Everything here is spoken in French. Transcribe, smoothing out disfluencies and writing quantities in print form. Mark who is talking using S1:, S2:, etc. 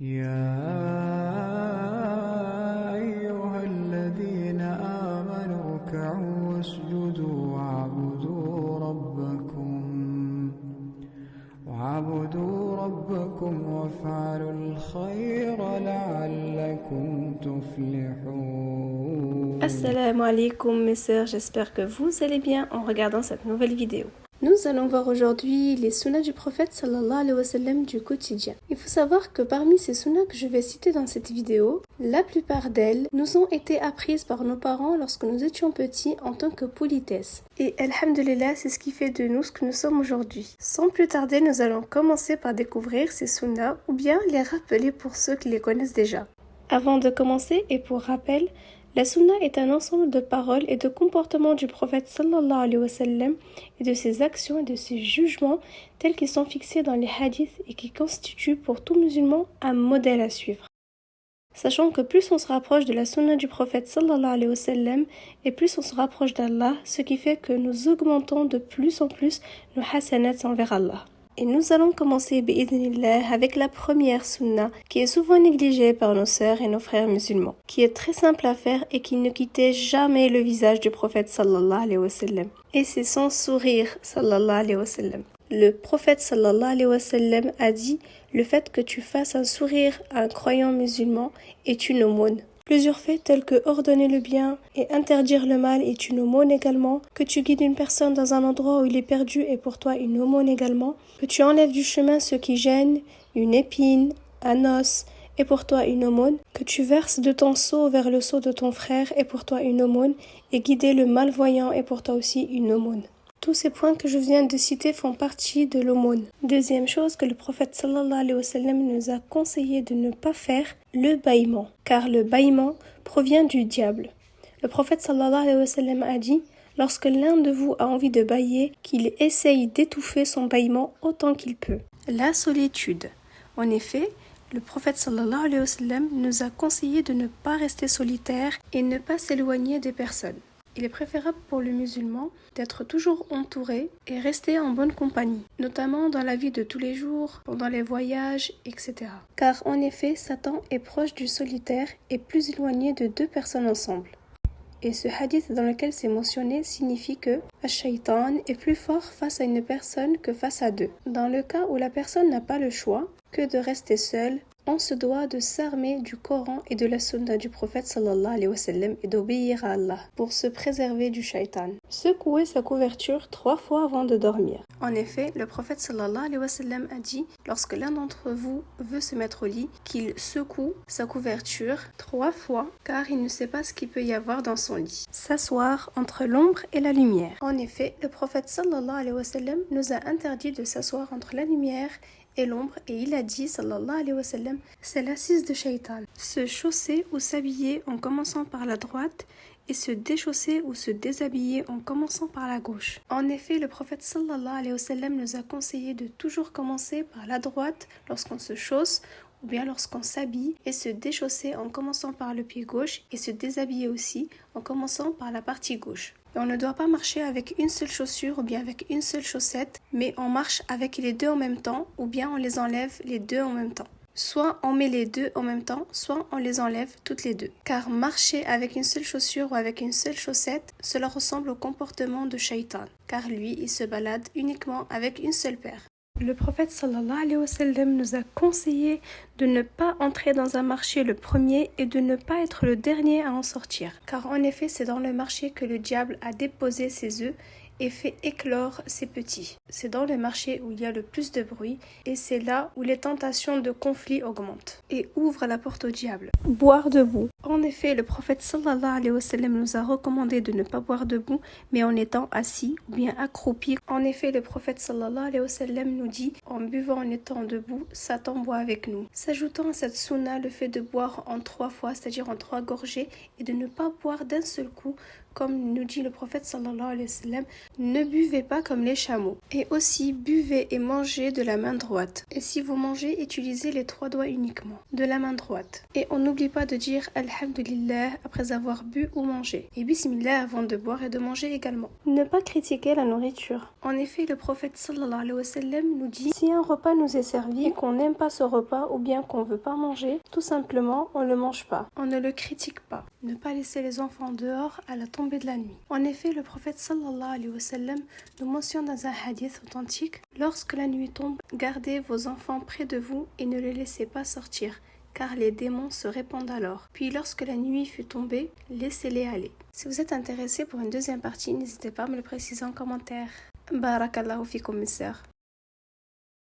S1: يا أيها الذين آمنوا اركعوا واسجدوا واعبدوا ربكم وافعلوا الخير لعلكم تفلحون.
S2: Assalamu alaikum mes sœurs, j'espère que vous allez bien en regardant cette nouvelle vidéo. Nous allons voir aujourd'hui les sunnas du prophète sallallahu alayhi wa sallam du quotidien. Il faut savoir que parmi ces sunnas que je vais citer dans cette vidéo, la plupart d'elles nous ont été apprises par nos parents lorsque nous étions petits en tant que politesse. Et alhamdulillah, c'est ce qui fait de nous ce que nous sommes aujourd'hui. Sans plus tarder, nous allons commencer par découvrir ces sunnas ou bien les rappeler pour ceux qui les connaissent déjà. Avant de commencer et pour rappel, la sunna est un ensemble de paroles et de comportements du prophète sallallahu alayhi wa sallam et de ses actions et de ses jugements tels qu'ils sont fixés dans les hadiths et qui constituent pour tout musulman un modèle à suivre. Sachant que plus on se rapproche de la sunna du prophète sallallahu alayhi wa sallam et plus on se rapproche d'Allah, ce qui fait que nous augmentons de plus en plus nos hasanats envers Allah. Et nous allons commencer bi'idhnillah avec la première sunna qui est souvent négligée par nos sœurs et nos frères musulmans, qui est très simple à faire et qui ne quittait jamais le visage du prophète sallallahu alayhi wa sallam. Et c'est son sourire sallallahu alayhi wa sallam. Le prophète sallallahu alayhi wa sallam a dit « Le fait que tu fasses un sourire à un croyant musulman est une aumône ». Plusieurs faits tels que ordonner le bien et interdire le mal est une aumône également, que tu guides une personne dans un endroit où il est perdu est pour toi une aumône également, que tu enlèves du chemin ce qui gêne, une épine, un os est pour toi une aumône, que tu verses de ton seau vers le seau de ton frère est pour toi une aumône, et guider le malvoyant est pour toi aussi une aumône. Tous ces points que je viens de citer font partie de l'aumône. Deuxième chose que le prophète sallallahu alayhi wa sallam nous a conseillé de ne pas faire, le bâillement, car le bâillement provient du diable. Le prophète sallallahu alayhi wa sallam a dit « Lorsque l'un de vous a envie de bâiller, qu'il essaye d'étouffer son bâillement autant qu'il peut. » La solitude. En effet, le prophète sallallahu alayhi wa sallam nous a conseillé de ne pas rester solitaire et ne pas s'éloigner des personnes. Il est préférable pour le musulman d'être toujours entouré et rester en bonne compagnie, notamment dans la vie de tous les jours, pendant les voyages, etc. Car en effet, Satan est proche du solitaire et plus éloigné de deux personnes ensemble. Et ce hadith dans lequel c'est mentionné signifie que Ash-Shaytan est plus fort face à une personne que face à deux. Dans le cas où la personne n'a pas le choix que de rester seule, on se doit de s'armer du Coran et de la sunna du prophète sallallahu alayhi wa sallam et d'obéir à Allah pour se préserver du shaitan. Secouer sa couverture 3 fois avant de dormir. En effet, le prophète sallallahu alayhi wa sallam a dit lorsque l'un d'entre vous veut se mettre au lit, qu'il secoue sa couverture 3 fois car il ne sait pas ce qu'il peut y avoir dans son lit. S'asseoir entre l'ombre et la lumière. En effet, le prophète sallallahu alayhi wa sallam nous a interdit de s'asseoir entre la lumière et l'ombre, et il a dit, sallallahu alayhi wa sallam, c'est l'assise de shaitan. Se chausser ou s'habiller en commençant par la droite et se déchausser ou se déshabiller en commençant par la gauche. En effet, le prophète sallallahu alayhi wa sallam nous a conseillé de toujours commencer par la droite lorsqu'on se chausse ou bien lorsqu'on s'habille et se déchausser en commençant par le pied gauche et se déshabiller aussi en commençant par la partie gauche. Et on ne doit pas marcher avec une seule chaussure ou bien avec une seule chaussette, mais on marche avec les deux en même temps ou bien on les enlève les deux en même temps. Soit on met les deux en même temps, soit on les enlève toutes les deux. Car marcher avec une seule chaussure ou avec une seule chaussette, cela ressemble au comportement de Shaitan, car lui, il se balade uniquement avec une seule paire. Le prophète sallallahu alayhi wa sallam nous a conseillé de ne pas entrer dans un marché le premier et de ne pas être le dernier à en sortir. Car en effet, c'est dans le marché que le diable a déposé ses œufs et fait éclore ses petits. C'est dans le marché où il y a le plus de bruit et c'est là où les tentations de conflit augmentent et ouvrent la porte au diable. Boire debout. En effet, le prophète sallallahu alayhi wa sallam nous a recommandé de ne pas boire debout mais en étant assis ou bien accroupi. En effet, le prophète sallallahu alayhi wa sallam nous dit en buvant en étant debout, Satan boit avec nous. S'ajoutant à cette sunna le fait de boire en 3 fois, c'est-à-dire en 3 gorgées et de ne pas boire d'un seul coup comme nous dit le prophète sallallahu alayhi wa sallam, Ne buvez pas comme les chameaux. Et aussi, buvez et mangez de la main droite. Et si vous mangez, utilisez les 3 doigts uniquement, de la main droite. Et on n'oublie pas de dire Alhamdulillah après avoir bu ou mangé. Et Bismillah avant de boire et de manger également. Ne pas critiquer la nourriture. En effet, le prophète sallallahu alayhi wa sallam nous dit si un repas nous est servi et qu'on n'aime pas ce repas ou bien qu'on veut pas manger, tout simplement, on ne le mange pas. On ne le critique pas. Ne pas laisser les enfants dehors à la tombée de la nuit. En effet, le prophète sallallahu alayhi wa sallam nous mentionne dans un hadith authentique lorsque la nuit tombe, gardez vos enfants près de vous et ne les laissez pas sortir, car les démons se répandent alors. Puis lorsque la nuit fut tombée, laissez-les aller. Si vous êtes intéressé pour une deuxième partie, n'hésitez pas à me le préciser en commentaire. Barakallahu fikum mes sœurs.